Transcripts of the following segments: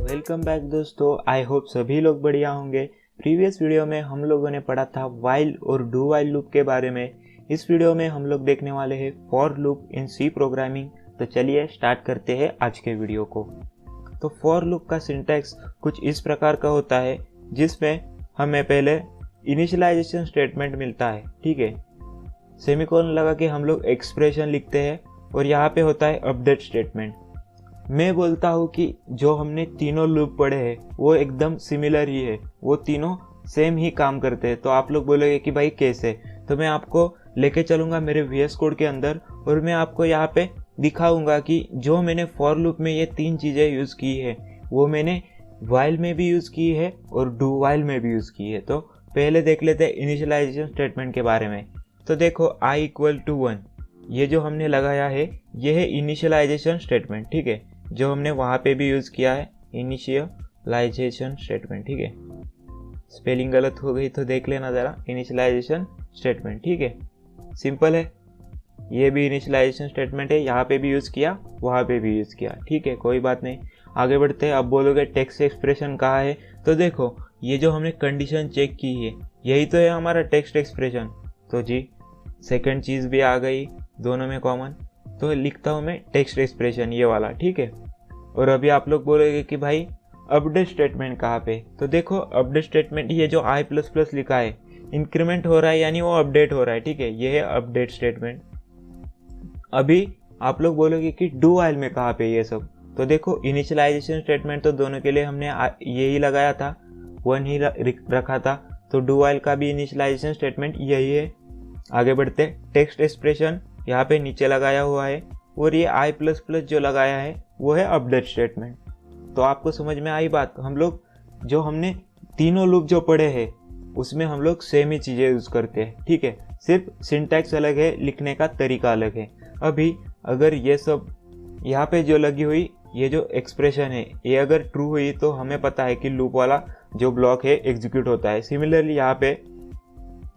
Welcome back दोस्तों, I hope सभी लोग बढ़िया होंगे। प्रीवियस वीडियो में हम लोगों ने पढ़ा था वाइल और डू वाइल लूप के बारे में। इस वीडियो में हम लोग देखने वाले हैं for loop in C programming. तो चलिए स्टार्ट करते हैं आज के वीडियो को। तो फॉर लूप का सिंटैक्स कुछ इस प्रकार का होता है, जिसमें हमें पहले इनिशियलाइजेशन स्टेटमेंट मिलता है, ठीक है। सेमीकोलन लगा के हम लोग एक्सप्रेशन लिखते हैं और यहाँ पे होता है अपडेट स्टेटमेंट। मैं बोलता हूँ कि जो हमने तीनों लूप पढ़े हैं वो एकदम सिमिलर ही है, वो तीनों सेम ही काम करते हैं। तो आप लोग बोलोगे कि भाई कैसे, तो मैं आपको लेके चलूँगा मेरे VS कोड के अंदर और मैं आपको यहाँ पे दिखाऊंगा कि जो मैंने फॉर लूप में ये तीन चीज़ें यूज़ की है वो मैंने वाइल में भी यूज़ की है और डू वाइल में भी यूज़ की है। तो पहले देख लेते हैं इनिशियलाइजेशन स्टेटमेंट के बारे में। तो देखो i = 1 ये जो हमने लगाया है ये है इनिशियलाइजेशन स्टेटमेंट, ठीक है, जो हमने वहाँ पे भी यूज़ किया है इनिशियलाइजेशन स्टेटमेंट, ठीक है। स्पेलिंग गलत हो गई तो देख लेना ज़रा, इनिशियलाइजेशन स्टेटमेंट, ठीक है, सिंपल है। ये भी इनिशियलाइजेशन स्टेटमेंट है, यहाँ पे भी यूज़ किया वहाँ पे भी यूज़ किया, ठीक है, कोई बात नहीं। आगे बढ़ते हैं। अब बोलोगे टेक्स्ट एक्सप्रेशन कहाँ है, तो देखो ये जो हमने कंडीशन चेक की है यही तो है हमारा टेक्स्ट एक्सप्रेशन। तो जी सेकंड चीज़ भी आ गई दोनों में कॉमन, तो लिखता हूँ मैं टेक्स्ट एक्सप्रेशन ये वाला, ठीक है। और अभी आप लोग बोलोगे कि भाई अपडेट स्टेटमेंट कहाँ पे, तो देखो अपडेट स्टेटमेंट ये जो i++ लिखा है इंक्रीमेंट हो रहा है यानी वो अपडेट हो रहा है, ठीक है, ये है अपडेट स्टेटमेंट। अभी आप लोग बोलोगे कि डू वाइल में कहाँ पे ये सब, तो देखो इनिशियलाइजेशन स्टेटमेंट तो दोनों के लिए हमने यही लगाया था, 1 ही रखा था। तो डू वाइल का भी इनिशियलाइजेशन स्टेटमेंट यही है। आगे बढ़ते, टेक्स्ट एक्सप्रेशन यहाँ पे नीचे लगाया हुआ है और ये i++ जो लगाया है वो है अपडेट स्टेटमेंट। तो आपको समझ में आई बात। हम लोग जो हमने तीनों लूप जो पढ़े हैं उसमें हम लोग सेम ही चीज़ें यूज़ करते हैं, ठीक है, सिर्फ सिंटैक्स अलग है, लिखने का तरीका अलग है। अभी अगर ये सब यहाँ पे जो लगी हुई ये जो एक्सप्रेशन है ये अगर ट्रू हुई तो हमें पता है कि लूप वाला जो ब्लॉक है एग्जीक्यूट होता है। सिमिलरली यहाँ पे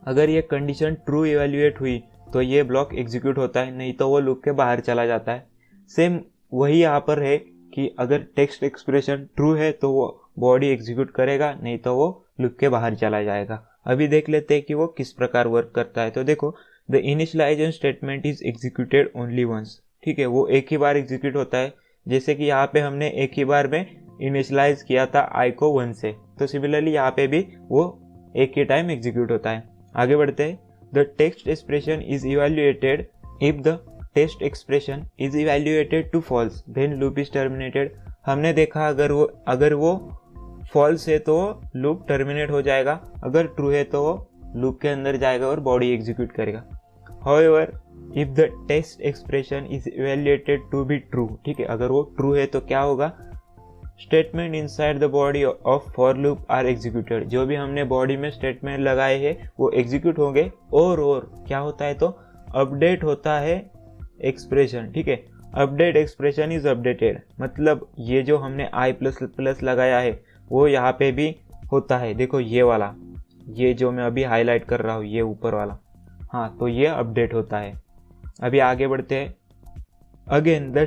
अगर ये कंडीशन ट्रू इवेल्युएट हुई तो ये ब्लॉक एग्जीक्यूट होता है, नहीं तो वो लूप के बाहर चला जाता है। सेम वही यहाँ पर है कि अगर टेक्स्ट एक्सप्रेशन ट्रू है तो वो बॉडी एग्जीक्यूट करेगा, नहीं तो वो लूप के बाहर चला जाएगा। अभी देख लेते हैं कि वो किस प्रकार वर्क करता है। तो देखो the initialisation statement is executed only once, ठीक है, वो एक ही बार एग्जीक्यूट होता है। जैसे कि यहाँ पे हमने एक ही बार में इनिशियलाइज किया था i को 1 से, तो सिमिलरली यहाँ पे भी वो एक ही टाइम एग्जीक्यूट होता है। आगे बढ़ते हैं। The text expression is evaluated if the text expression is evaluated to false then loop is terminated. हमने देखा अगर वो फॉल्स है तो लूप टर्मिनेट हो जाएगा, अगर ट्रू है तो वो लूप के अंदर जाएगा और बॉडी एग्जीक्यूट करेगा। However if the text expression is evaluated to be true, ठीक है, अगर वो ट्रू है तो क्या होगा, statement inside the body of for loop are executed. जो भी हमने बॉडी में स्टेटमेंट लगाए हैं वो एग्जीक्यूट होंगे और क्या होता है तो अपडेट होता है एक्सप्रेशन, ठीक है, अपडेट एक्सप्रेशन इज अपडेटेड। मतलब ये जो हमने i++ लगाया है वो यहाँ पे भी होता है। देखो ये वाला, ये जो मैं अभी हाईलाइट कर रहा हूँ ये ऊपर वाला, हाँ, तो ये अपडेट होता है। अभी आगे बढ़ते हैं। Again the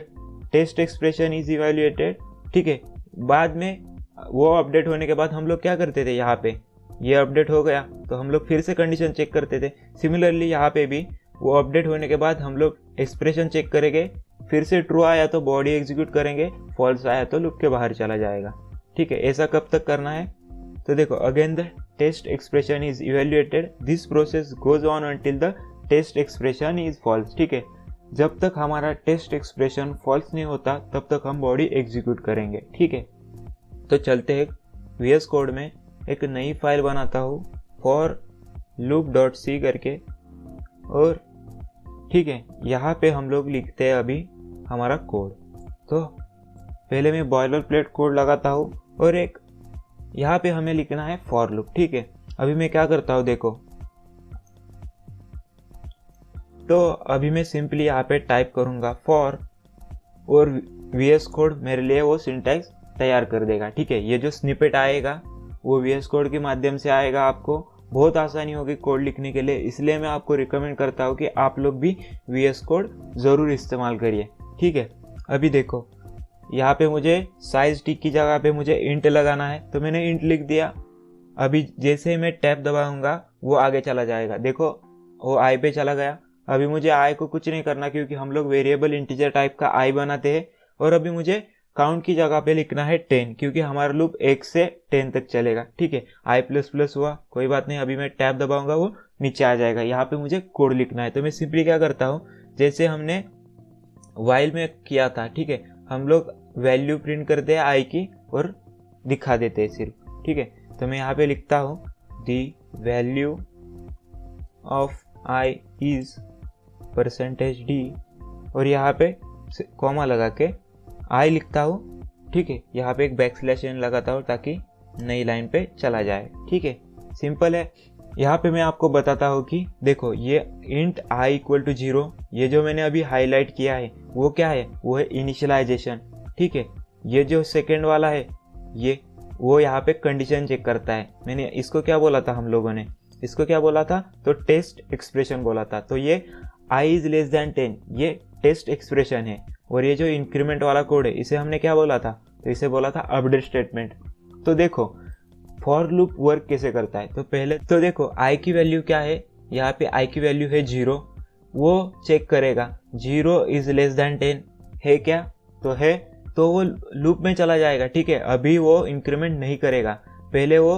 test expression is evaluated, ठीक है, बाद में वो अपडेट होने के बाद हम लोग क्या करते थे, यहाँ पे ये अपडेट हो गया तो हम लोग फिर से कंडीशन चेक करते थे। सिमिलरली यहाँ पे भी वो अपडेट होने के बाद हम लोग एक्सप्रेशन चेक करेंगे, फिर से ट्रू आया तो बॉडी एग्जीक्यूट करेंगे, फॉल्स आया तो लूप के बाहर चला जाएगा, ठीक है। ऐसा कब तक करना है, तो देखो again the test expression is evaluated, this process goes on until the test expression is false, ठीक है, जब तक हमारा टेस्ट एक्सप्रेशन फॉल्स नहीं होता तब तक हम बॉडी एग्जीक्यूट करेंगे, ठीक है। तो चलते हैं VS कोड में एक नई फाइल बनाता हूँ फॉर loop.c करके, और ठीक है यहाँ पे हम लोग लिखते हैं अभी हमारा कोड। तो पहले मैं बॉयलर प्लेट कोड लगाता हूँ और एक यहाँ पे हमें लिखना है फॉर लूप, ठीक है। अभी मैं क्या करता हूँ देखो, तो अभी मैं सिंपली यहाँ पे टाइप करूँगा फॉर और VS कोड मेरे लिए वो सिंटैक्स तैयार कर देगा, ठीक है। ये जो स्निपेट आएगा वो VS कोड के माध्यम से आएगा आपको, बहुत आसानी होगी कोड लिखने के लिए, इसलिए मैं आपको रिकमेंड करता हूँ कि आप लोग भी VS कोड ज़रूर इस्तेमाल करिए। ठीक है, अभी देखो यहाँ पे मुझे साइज टी की जगह पे मुझे इंट लगाना है, तो मैंने इंट लिख दिया। अभी जैसे ही मैं टैब दबाऊंगा वो आगे चला जाएगा, देखो वो आई पे चला गया। अभी मुझे आई को कुछ नहीं करना, क्योंकि हम लोग वेरिएबल इंटीजर टाइप का आई बनाते हैं। और अभी मुझे काउंट की जगह पे लिखना है 10, क्योंकि हमारा लूप 1 से 10 तक चलेगा। ठीक है, आई प्लस प्लस हुआ, कोई बात नहीं। अभी मैं टैब दबाऊंगा वो नीचे आ जाएगा। यहाँ पे मुझे कोड लिखना है, तो मैं सिंपली क्या करता हूँ, जैसे हमने वाइल में किया था। ठीक है, हम लोग वैल्यू प्रिंट करते हैं आई की और दिखा देते हैं सिर्फ। ठीक है, तो मैं यहाँ पे लिखता हूँ the value of I is %d और यहाँ पे कॉमा लगा के आई लिखता हूँ। ठीक है, यहाँ पे एक बैकस्लैश n लगाता हूँ ताकि नई लाइन पे चला जाए। ठीक है, सिंपल है। यहाँ पे मैं आपको बताता हूँ कि देखो ये इंट i इक्वल टू 0, ये जो मैंने अभी हाईलाइट किया है वो क्या है, वो है इनिशियलाइजेशन। ठीक है, ये जो सेकेंड वाला है ये वो यहाँ पे कंडीशन चेक करता है। मैंने इसको क्या बोला था, हम लोगों ने इसको क्या बोला था, तो टेस्ट एक्सप्रेशन बोला था। तो ये i इज लेस देन 10 ये टेस्ट एक्सप्रेशन है। और ये जो इंक्रीमेंट वाला कोड है इसे हमने क्या बोला था, तो इसे बोला था अपडेट स्टेटमेंट। तो देखो फॉर लूप वर्क कैसे करता है, तो पहले तो देखो i की वैल्यू क्या है, यहाँ पे i की वैल्यू है 0, वो चेक करेगा 0 इज लेस देन 10 है क्या, तो है, तो वो लूप में चला जाएगा। ठीक है, अभी वो इंक्रीमेंट नहीं करेगा, पहले वो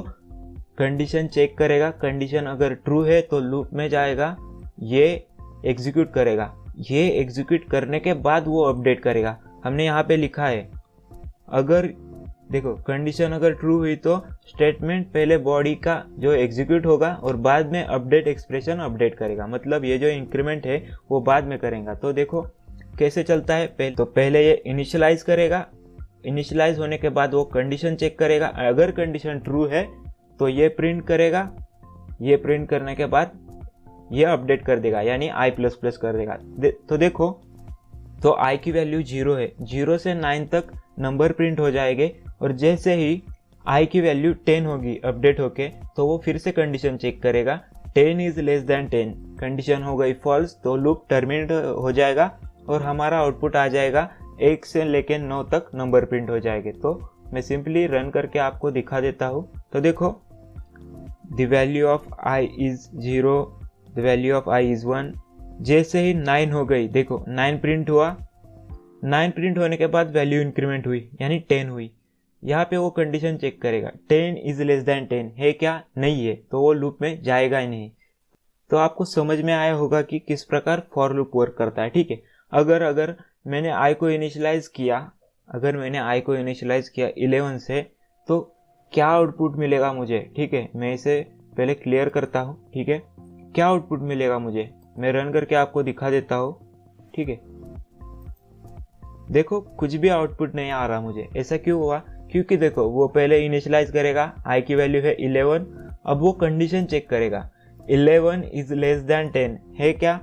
कंडीशन चेक करेगा। कंडीशन अगर ट्रू है तो लूप में जाएगा, ये एग्जीक्यूट करेगा, ये एग्जीक्यूट करने के बाद वो अपडेट करेगा। हमने यहाँ पे लिखा है अगर देखो कंडीशन अगर ट्रू हुई तो स्टेटमेंट पहले बॉडी का जो एग्जीक्यूट होगा और बाद में अपडेट एक्सप्रेशन अपडेट करेगा, मतलब ये जो इंक्रीमेंट है वो बाद में करेगा। तो देखो कैसे चलता है, तो पहले ये इनिशियलाइज करेगा, इनिशियलाइज होने के बाद वो कंडीशन चेक करेगा, अगर कंडीशन ट्रू है तो ये प्रिंट करेगा, ये प्रिंट करने के बाद ये अपडेट कर देगा, यानी i++ कर देगा। तो देखो तो i की वैल्यू 0 है, 0 से 9 तक नंबर प्रिंट हो जाएंगे। और जैसे ही i की वैल्यू 10 होगी अपडेट होके, तो वो फिर से कंडीशन चेक करेगा, 10 इज लेस देन 10, कंडीशन हो गई फॉल्स, तो लूप टर्मिनेट हो जाएगा और हमारा आउटपुट आ जाएगा 1 से लेके 9 तक नंबर प्रिंट हो जाएंगे। तो मैं सिंपली रन करके आपको दिखा देता हूँ। तो देखो the value of i is 0, the value of i is 1। जैसे ही 9 हो गई, देखो 9 प्रिंट हुआ, 9 प्रिंट होने के बाद वैल्यू इंक्रीमेंट हुई यानी 10 हुई। यहाँ पे वो कंडीशन चेक करेगा 10 इज लेस देन 10 है क्या, नहीं है, तो वो लूप में जाएगा ही नहीं। तो आपको समझ में आया होगा कि किस प्रकार फॉर लूप वर्क करता है। ठीक है, अगर मैंने i को इनिशियलाइज किया, अगर मैंने i को इनिशियलाइज किया 11 से, तो क्या आउटपुट मिलेगा मुझे। ठीक है, मैं इसे पहले क्लियर करता हूँ। ठीक है, क्या आउटपुट मिलेगा मुझे, मैं रन करके आपको दिखा देता हूँ। ठीक है, देखो कुछ भी आउटपुट नहीं आ रहा मुझे, ऐसा क्यों हुआ, क्योंकि देखो वो पहले इनिशियलाइज करेगा, i की वैल्यू है 11, अब वो कंडीशन चेक करेगा 11 इज लेस देन 10 है क्या,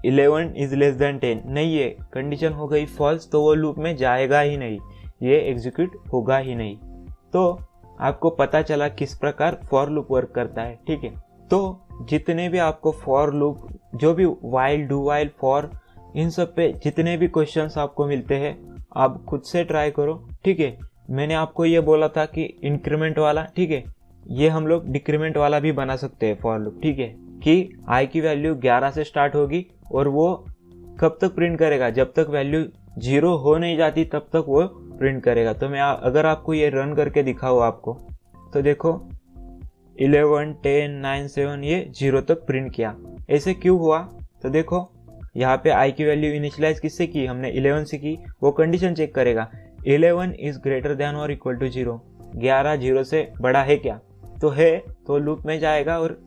11 इज लेस देन 10 नहीं है, कंडीशन हो गई फॉल्स, तो वो लूप में जाएगा ही नहीं, ये एग्जीक्यूट होगा ही नहीं। तो आपको पता चला किस प्रकार फॉर लूप वर्क करता है। ठीक है, तो जितने भी आपको फॉर लूप, जो भी वाइल, डू वाइल, फॉर, इन सब पे जितने भी क्वेश्चंस आपको मिलते हैं आप खुद से ट्राई करो। ठीक है, मैंने आपको ये बोला था कि इंक्रीमेंट वाला, ठीक है, ये हम लोग डिक्रीमेंट वाला भी बना सकते हैं फॉर लूप। ठीक है, कि i की वैल्यू 11 से स्टार्ट होगी और वो कब तक प्रिंट करेगा, जब तक वैल्यू 0 हो नहीं जाती तब तक वो प्रिंट करेगा। तो मैं अगर आपको ये रन करके दिखाऊँ आपको, तो देखो 11, 10, 9, 7 ये 0 तक प्रिंट किया। ऐसे क्यों हुआ, तो देखो यहाँ पे i की वैल्यू इनिशियलाइज किससे की, हमने 11 से की, वो कंडीशन चेक करेगा 11 इज ग्रेटर देन और इक्वल टू 0, 11 0 से बड़ा है क्या, तो है, तो लूप में जाएगा और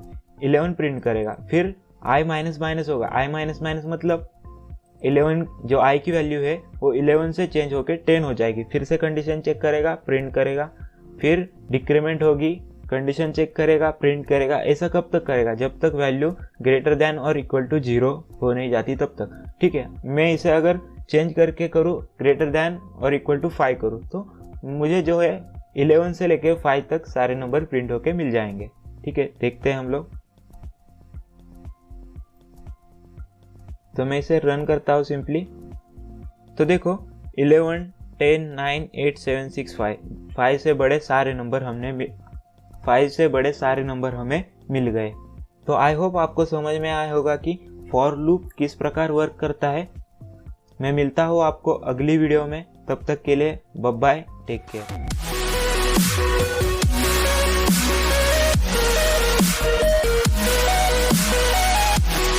11 प्रिंट करेगा। फिर i माइनस माइनस होगा, i माइनस माइनस मतलब 11 जो i की वैल्यू है वो 11 से चेंज होके 10 हो जाएगी, फिर से कंडीशन चेक करेगा, प्रिंट करेगा, फिर डिक्रीमेंट होगी, कंडीशन चेक करेगा, प्रिंट करेगा। ऐसा कब तक करेगा, जब तक वैल्यू ग्रेटर देन और इक्वल टू 0 हो नहीं जाती तब तक। ठीक है, मैं इसे अगर चेंज करके करूँ, ग्रेटर देन और इक्वल टू 5 करूँ, तो मुझे जो है 11 से लेके 5 तक सारे नंबर प्रिंट होके मिल जाएंगे। ठीक है, देखते हैं हम लोग। तो मैं इसे रन करता हूँ सिंपली। तो देखो 11, 10, 9, 8, 7, 6, 5 5 से बड़े सारे नंबर हमें मिल गए। तो आई होप आपको समझ में आया होगा कि फॉर लूप किस प्रकार वर्क करता है। मैं मिलता हूँ आपको अगली वीडियो में, तब तक के लिए बाय बाय, टेक केयर।